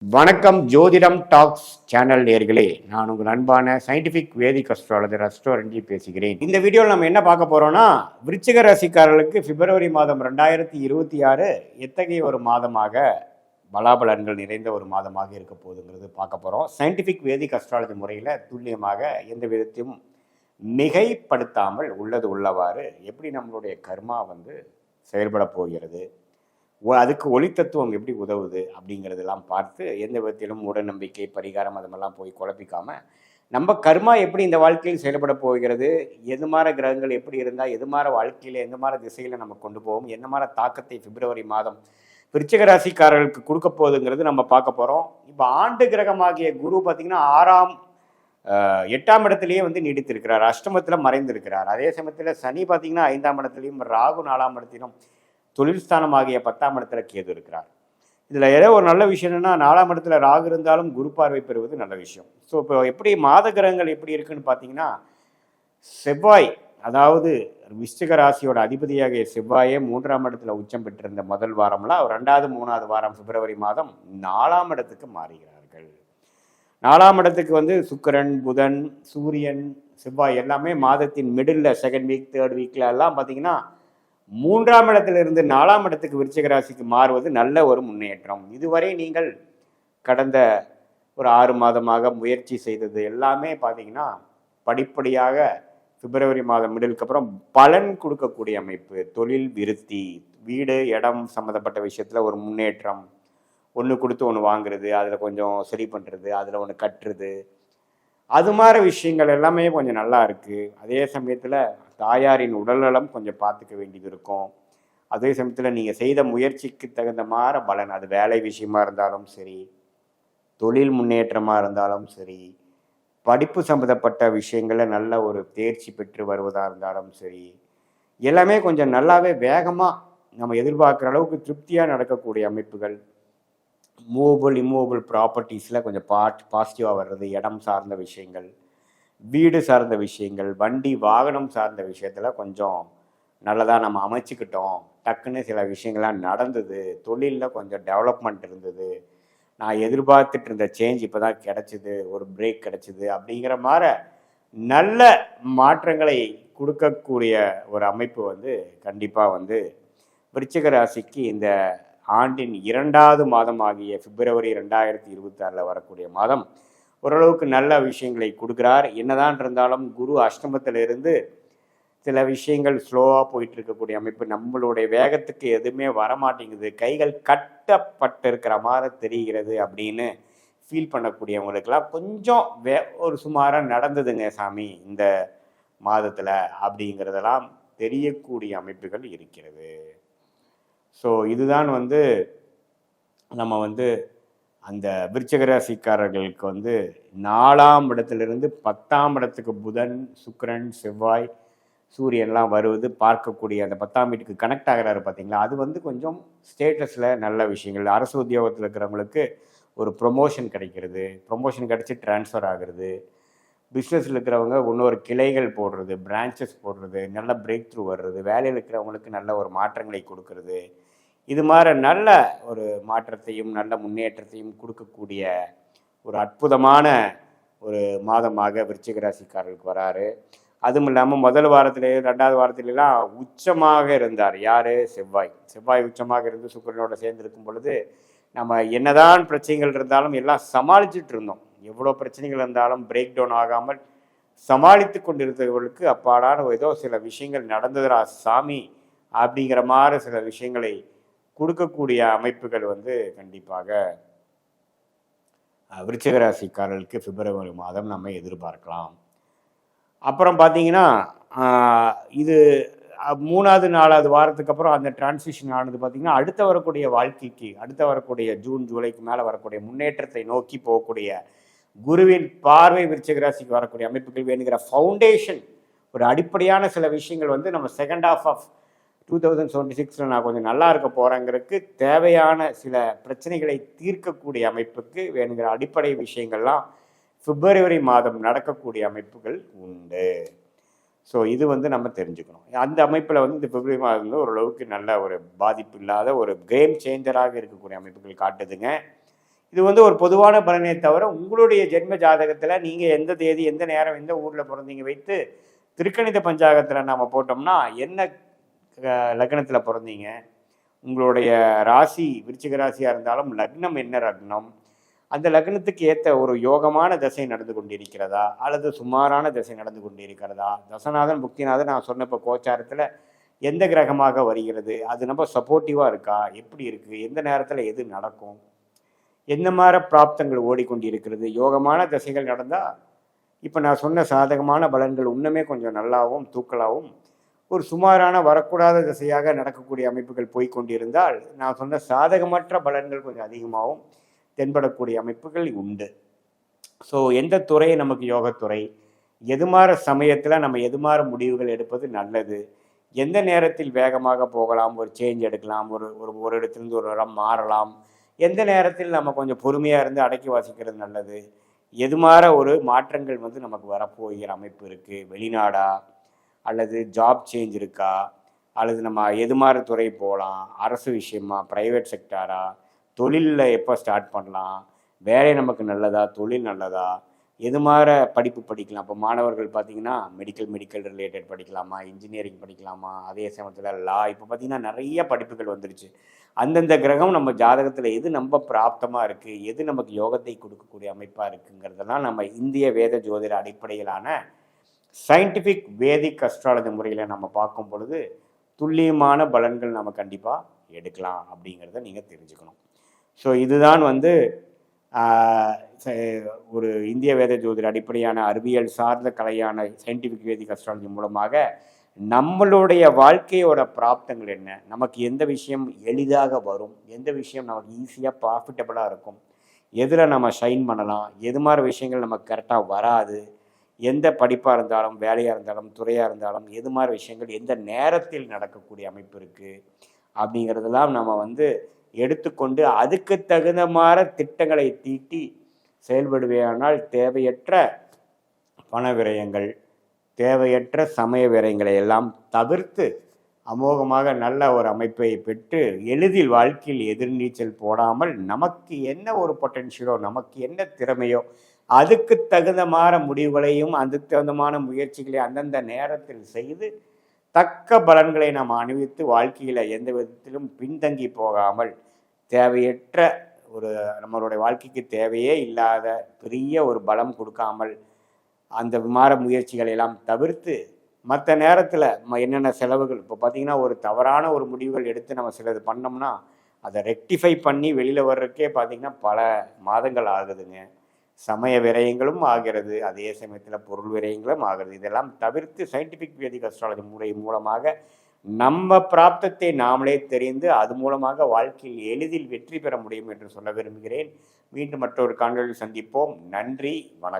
வணக்கம் ஜோதிடம் tax channel நேர்களே, நான் உங்கள் அன்பான சயின்டிஃபிக் வேதிக் அஸ்ட்ராலஜர் அஸ்ட்ரோரஞ்சி பேசுகிறேன். இந்த வீடியோவில் நம்ம என்ன பார்க்க போறோம்னா, விருச்சிக ராசிக்காரர்களுக்கு பிப்ரவரி மாதம் 2026 எத்தகைய ஒரு மாதமாக பலாபலன்கள் நிறைந்த ஒரு மாதமாக இருக்க போகுதுங்கிறது பார்க்க போகிறோம். சயின்டிஃபிக் வேதிக் அஸ்ட்ராலஜி முறையில் துல்லியமாக எந்த விதத்தையும் மிகைப்படுத்தாமல் உள்ளது உள்ளவாறு எப்படி நம்மளுடைய கர்மா செயல்பட போகிறது, அதுக்கு ஒளி தத்துவம் எப்படி உதவுது அப்படிங்கிறதெல்லாம் பார்த்து எந்த விதத்திலும் மூடநம்பிக்கை பரிகாரம் அதெல்லாம் போய் குழப்பிக்காம நம்ம கர்மா எப்படி இந்த வாழ்க்கையில் செயல்பட போகிறது, எது மாதிரி கிரகங்கள் எப்படி இருந்தால் எது மாதிரி வாழ்க்கையில் எந்த மாதிரி திசையில் நம்ம கொண்டு போவோம், என்ன மாதிரி தாக்கத்தை பிப்ரவரி மாதம் விருச்சிக ராசிக்காரர்களுக்கு கொடுக்க போகுதுங்கிறது நம்ம பார்க்க போகிறோம். இப்போ ஆண்டு கிரகமாகிய குரு பார்த்திங்கன்னா 8ஆம் இடத்துலையே நீடித்திருக்கிறார், அஷ்டமத்தில் மறைந்திருக்கிறார். அதே சமயத்தில் சனி பார்த்திங்கன்னா 5ஆம் இடத்துலையும், ராகு 4ஆம் இடத்திலும், தொழில் ஸ்தானமாகிய 10ஆம் இடத்துல கேது இருக்கிறார். இதில் ஏதோ ஒரு நல்ல விஷயம் என்னென்னா, 4ஆம் இடத்துல ராகு இருந்தாலும் குரு பார்வை பெறுவது நல்ல விஷயம். ஸோ இப்போ எப்படி மாத கிரகங்கள் எப்படி இருக்குன்னு பார்த்தீங்கன்னா, செவ்வாய், அதாவது விருச்சிக ராசியோட அதிபதியாகிய செவ்வாயே 3ஆம் இடத்துல உச்சம் பெற்றிருந்த முதல் வாரம்லாம் 2வது 3வது வாரம் பிப்ரவரி மாதம் 4ஆம் இடத்துக்கு மாறுகிறார்கள். 4ஆம் இடத்துக்கு சுக்கிரன், புதன், சூரியன், செவ்வாய் எல்லாமே மாதத்தின் மிடில், செகண்ட் வீக், தேர்ட் வீக்ல எல்லாம் பார்த்தீங்கன்னா 3ஆம் இடத்திலிருந்து 4ஆம் இடத்துக்கு விருச்சிக ராசிக்கு மாறுவது நல்ல ஒரு முன்னேற்றம். இதுவரை நீங்கள் கடந்த ஒரு 6 மாதமாக முயற்சி செய்தது எல்லாமே பார்த்தீங்கன்னா படிப்படியாக பிப்ரவரி மாதம் மிடிலுக்கு அப்புறம் பலன் கொடுக்கக்கூடிய அமைப்பு. தொழில் விருத்தி, வீடு இடம் சம்மந்தப்பட்ட விஷயத்தில் ஒரு முன்னேற்றம், ஒன்று கொடுத்து ஒன்று வாங்குறது, அதில் கொஞ்சம் சரி பண்ணுறது, அதில் ஒன்று கட்டுறது, அது மாதிரி விஷயங்கள் எல்லாமே கொஞ்சம் நல்லா இருக்குது. அதே சமயத்தில் தாயாரின் உடல்நலம் கொஞ்சம் பார்த்துக்க வேண்டியது இருக்கும். அதே சமயத்தில் நீங்கள் செய்த முயற்சிக்கு தகுந்த மாதிரி பலன், அது வேலை விஷயமா இருந்தாலும் சரி, தொழில் முன்னேற்றமாக இருந்தாலும் சரி, படிப்பு சம்மந்தப்பட்ட விஷயங்களில் நல்ல ஒரு தேர்ச்சி பெற்று வருவதாக இருந்தாலும் சரி, எல்லாமே கொஞ்சம் நல்லாவே வேகமாக நம்ம எதிர்பார்க்குற அளவுக்கு திருப்தியாக நடக்கக்கூடிய அமைப்புகள். மூவபிள் இம்மூவபிள் ப்ராப்பர்ட்டிஸில் கொஞ்சம் பாசிட்டிவாக வர்றது, இடம் சார்ந்த விஷயங்கள், வீடு சார்ந்த விஷயங்கள், வண்டி வாகனம் சார்ந்த விஷயத்தில் கொஞ்சம் நல்லதாக நம்ம அமைச்சிக்கிட்டோம், டக்குன்னு சில விஷயங்கள்லாம் நடந்தது, தொழிலில் கொஞ்சம் டெவலப்மெண்ட் இருந்தது, நான் எதிர்பார்த்துட்டு இருந்த சேஞ்ச் இப்போ தான் கிடச்சிது, ஒரு பிரேக் கிடச்சிது அப்படிங்கிற மாதிரி நல்ல மாற்றங்களை கொடுக்கக்கூடிய ஒரு அமைப்பு கண்டிப்பாக விருச்சிக ராசிக்கு இந்த ஆண்டின் 2வது மாதம் ஆகிய பிப்ரவரி 2026 வரக்கூடிய மாதம் ஓரளவுக்கு நல்ல விஷயங்களை கொடுக்குறார். என்னதான் இருந்தாலும் குரு அஷ்டமத்திலிருந்து சில விஷயங்கள் ஸ்லோவாக போயிட்டு இருக்கக்கூடிய அமைப்பு. நம்மளுடைய வேகத்துக்கு எதுவுமே வரமாட்டேங்குது, கைகள் கட்டப்பட்டு இருக்கிற மாதிரி தெரிகிறது அப்படின்னு ஃபீல் பண்ணக்கூடியவங்களுக்கெல்லாம் கொஞ்சம் ஒரு சுமாராக நடந்ததுங்க சாமி இந்த மாதத்தில் அப்படிங்கிறதெல்லாம் தெரியக்கூடிய அமைப்புகள் இருக்கிறது. ஸோ இதுதான் நம்ம அந்த விருச்சிக ராசிக்காரர்களுக்கு 4ஆம் இடத்திலிருந்து 10ஆம் இடத்துக்கு புதன், சுக்கிரன், செவ்வாய், சூரியன்லாம் வருவது பார்க்கக்கூடிய அந்த 10ஆம் வீட்டுக்கு கனெக்ட் ஆகிறாரு பார்த்தீங்களா, அது கொஞ்சம் ஸ்டேட்டஸில் நல்ல விஷயங்கள். அரசு உத்தியோகத்தில் இருக்கிறவங்களுக்கு ஒரு ப்ரொமோஷன் கிடைக்கிறது, ப்ரொமோஷன் கிடச்சி ட்ரான்ஸ்ஃபர் ஆகிறது, பிஸ்னஸில் இருக்கிறவங்க இன்னொரு கிளைகள் போடுறது, பிரான்ச்சஸ் போடுறது, நல்ல பிரேக் த்ரூ வர்றது, வேலையில் இருக்கிறவங்களுக்கு நல்ல ஒரு மாற்றங்களை கொடுக்கறது, இது மாதிரி நல்ல ஒரு மாற்றத்தையும் நல்ல முன்னேற்றத்தையும் கொடுக்கக்கூடிய ஒரு அற்புதமான ஒரு மாதமாக விருச்சிக ராசிக்காரர்களுக்கு வராரு. அதுவும் இல்லாமல் முதல் வாரத்திலே 2வது வாரத்திலலாம் உச்சமாக இருந்தார். யார்? செவ்வாய். செவ்வாய் உச்சமாக இருந்து சுக்கிரனோட சேர்ந்துருக்கும் பொழுது நம்ம என்னதான் பிரச்சனைகள் இருந்தாலும் எல்லாம் சமாளிச்சுட்டு இருந்தோம். எவ்வளோ பிரச்சனைகள் இருந்தாலும் பிரேக் டவுன் ஆகாமல் சமாளித்து கொண்டிருந்தவர்களுக்கு அப்பாடான ஏதோ சில விஷயங்கள் நடந்ததுரா சாமி அப்படிங்கிற மாதிரி சில விஷயங்களை கொடுக்கக்கூடிய அமைப்புகள் கண்டிப்பாக விருச்சிக ராசிக்காரர்களுக்கு பிப்ரவரி மாதம் நம்ம எதிர்பார்க்கலாம். அப்புறம் பார்த்தீங்கன்னா இது 3வது 4வது வாரத்துக்கு அப்புறம் அந்த டிரான்சிஷன் ஆனது பார்த்திங்கன்னா அடுத்த வரக்கூடிய வாழ்க்கைக்கு, அடுத்த வரக்கூடிய ஜூன் ஜூலைக்கு மேலே வரக்கூடிய முன்னேற்றத்தை நோக்கி போகக்கூடிய குருவின் பார்வை விருச்சிக ராசிக்கு வரக்கூடிய அமைப்புகள் வேணுங்கிற ஃபவுண்டேஷன், ஒரு அடிப்படையான சில விஷயங்கள் நம்ம செகண்ட் ஹாஃப் ஆஃப் 2026 நான் கொஞ்சம் நல்லா இருக்க போகிறேங்கிறதுக்கு தேவையான சில பிரச்சனைகளை தீர்க்கக்கூடிய அமைப்புக்கு வேணுங்கிற அடிப்படை விஷயங்கள்லாம் பிப்ரவரி மாதம் நடக்கக்கூடிய அமைப்புகள் உண்டு. ஸோ இது நம்ம தெரிஞ்சுக்கணும். அந்த அமைப்பில் இந்த பிப்ரவரி மாதம் ஓரளவுக்கு நல்ல ஒரு பாதிப்பு இல்லாத ஒரு கேம் சேஞ்சராக இருக்கக்கூடிய அமைப்புகள் காட்டுதுங்க. இது வந்து ஒரு பொதுவான பலனே தவிர உங்களுடைய ஜென்ம ஜாதகத்தில் நீங்கள் எந்த தேதி எந்த நேரம் எந்த ஊரில் பிறந்தீங்க வைத்து திருக்கணித பஞ்சாங்கத்தில் நாம் போட்டோம்னா என்ன லக்னத்தில் பிறந்தீங்க, உங்களுடைய ராசி விருச்சிக ராசியாக இருந்தாலும் லக்னம் என்ன லக்னம், அந்த லக்னத்துக்கு ஏற்ற ஒரு யோகமான திசை நடந்து கொண்டிருக்கிறதா அல்லது சுமாரான திசை நடந்து கொண்டிருக்கிறதா, தசநாதன் புக்திநாதன் நான் சொன்ன இப்போ கோச்சாரத்தில் எந்த கிரகமாக வருகிறது, அது நம்ம சப்போர்ட்டிவாக இருக்கா, எப்படி இருக்குது, எந்த நேரத்தில் எது நடக்கும், எந்த மாதிரி பிராப்தங்கள் ஓடிக்கொண்டிருக்கிறது, யோகமான திசைகள் நடந்தால் இப்போ நான் சொன்ன சாதகமான பலன்கள் இன்னுமே கொஞ்சம் நல்லாவும் தூக்கலாகவும், ஒரு சுமாரான வரக்கூடாத திசையாக நடக்கக்கூடிய அமைப்புகள் போய்கொண்டிருந்தால் நான் சொன்ன சாதகமற்ற பலன்கள் கொஞ்சம் அதிகமாகவும் தென்படக்கூடிய அமைப்புகள் உண்டு. ஸோ எந்த துறை நமக்கு யோகத்துறை, எது மாதிரி சமயத்தில் நம்ம எது மாதிரி முடிவுகள் எடுப்பது நல்லது, எந்த நேரத்தில் வேகமாக போகலாம், ஒரு சேஞ்ச் எடுக்கலாம், ஒரு இடத்துலேருந்து ஒரு இடம் மாறலாம், எந்த நேரத்தில் நம்ம கொஞ்சம் பொறுமையாக இருந்து அடக்கி வாசிக்கிறது நல்லது, எது மாதிரி ஒரு மாற்றங்கள் வந்து நமக்கு வரப்போகிற அமைப்பு இருக்குது, வெளிநாடா அல்லது ஜாப் சேஞ்ச் இருக்கா, அல்லது நம்ம எது மாதிரி துறை போகலாம், அரசு விஷயமா, ப்ரைவேட் செக்டாரா, தொழிலில் எப்போ ஸ்டார்ட் பண்ணலாம், வேலை நமக்கு நல்லதா, தொழில் நல்லதா, எது மாதிரி படிப்பு படிக்கலாம். இப்போ மாணவர்கள் பார்த்திங்கன்னா மெடிக்கல் ரிலேட்டட் படிக்கலாமா, இன்ஜினியரிங் படிக்கலாமா, அதே சமயத்தில் லா, இப்போ பார்த்திங்கன்னா நிறைய படிப்புகள் வந்துடுச்சு. அந்தந்த கிரகம் நம்ம ஜாதகத்தில் எது நம்ம பிராப்தமாக இருக்குது, எது நமக்கு யோகத்தை கொடுக்கக்கூடிய அமைப்பாக இருக்குங்கிறதெல்லாம் நம்ம இந்திய வேத ஜோதிட அடிப்படையிலான சயின்டிஃபிக் வேதிக் அஸ்ட்ராலஜி முறையில் நம்ம பார்க்கும் பொழுது துல்லியமான பலன்கள் நம்ம கண்டிப்பாக எடுக்கலாம் அப்படிங்கிறத நீங்கள் தெரிஞ்சுக்கணும். ஸோ இதுதான் வந்து ஒரு இந்திய வேத ஜோதிட அடிப்படையான அறிவியல் சார்ந்த கலையான சயின்டிஃபிக் வேதிக் அஸ்ட்ராலஜி மூலமாக நம்மளுடைய வாழ்க்கையோட பிராப்தங்கள் என்ன, நமக்கு எந்த விஷயம் எளிதாக வரும், எந்த விஷயம் நமக்கு ஈஸியாக ப்ராஃபிட்டபுளாக இருக்கும், எதில் நம்ம ஷைன் பண்ணலாம், எது மாதிரி விஷயங்கள் நமக்கு கரெக்டாக வராது, எந்த படிப்பாக இருந்தாலும் வேலையாக இருந்தாலும் துறையாக இருந்தாலும் எது மாதிரி விஷயங்கள் எந்த நேரத்தில் நடக்கக்கூடிய அமைப்பு இருக்குது அப்படிங்கிறதெல்லாம் நம்ம வந்து எடுத்துக்கொண்டு அதுக்கு தகுந்த மாதிரி திட்டங்களை தீட்டி செயல்படுவேயானால் தேவையற்ற பண விரயங்கள், தேவையற்ற சமய விரயங்களை எல்லாம் தவிர்த்து அமோகமாக நல்ல ஒரு அமைப்பை பெற்று எளிதில் வாழ்க்கையில் எதிர்நீச்சல் போடாமல் நமக்கு என்ன ஒரு பொட்டென்ஷியலோ, நமக்கு என்ன திறமையோ அதுக்கு தகுந்தமான முடிவுகளையும் அதுக்கு தகுந்தமான முயற்சிகளையும் அந்தந்த நேரத்தில் செய்து தக்க பலன்களை நாம் அணிவித்து வாழ்க்கையில் எந்த விதத்திலும் பின்தங்கி போகாமல் தேவையற்ற ஒரு நம்மளுடைய வாழ்க்கைக்கு தேவையே இல்லாத பெரிய ஒரு பலம் கொடுக்காமல் அந்த விமார முயற்சிகளை எல்லாம் தவிர்த்து மற்ற நேரத்தில் என்னென்ன செலவுகள், இப்போ பார்த்திங்கன்னா ஒரு தவறான ஒரு முடிவுகள் எடுத்து நம்ம சிலது பண்ணோம்னா அதை ரெக்டிஃபை பண்ணி வெளியில் வர்றதுக்கே பார்த்திங்கன்னா பல மாதங்கள் ஆகுதுங்க. சமய விரயங்களும் ஆகிறது, அதே சமயத்தில் பொருள் விரயங்களும் ஆகிறது. இதெல்லாம் தவிர்த்து சயின்டிஃபிக் வேதிக் அஸ்ட்ராலஜி முறை மூலமாக நம்ம பிராப்தத்தை நாமளே தெரிந்து அது மூலமாக வாழ்க்கையில் எளிதில் வெற்றி பெற முடியும் என்று சொல்ல விரும்புகிறேன். மீண்டும் மற்றொரு காணொளியில் சந்திப்போம். நன்றி, வணக்கம்.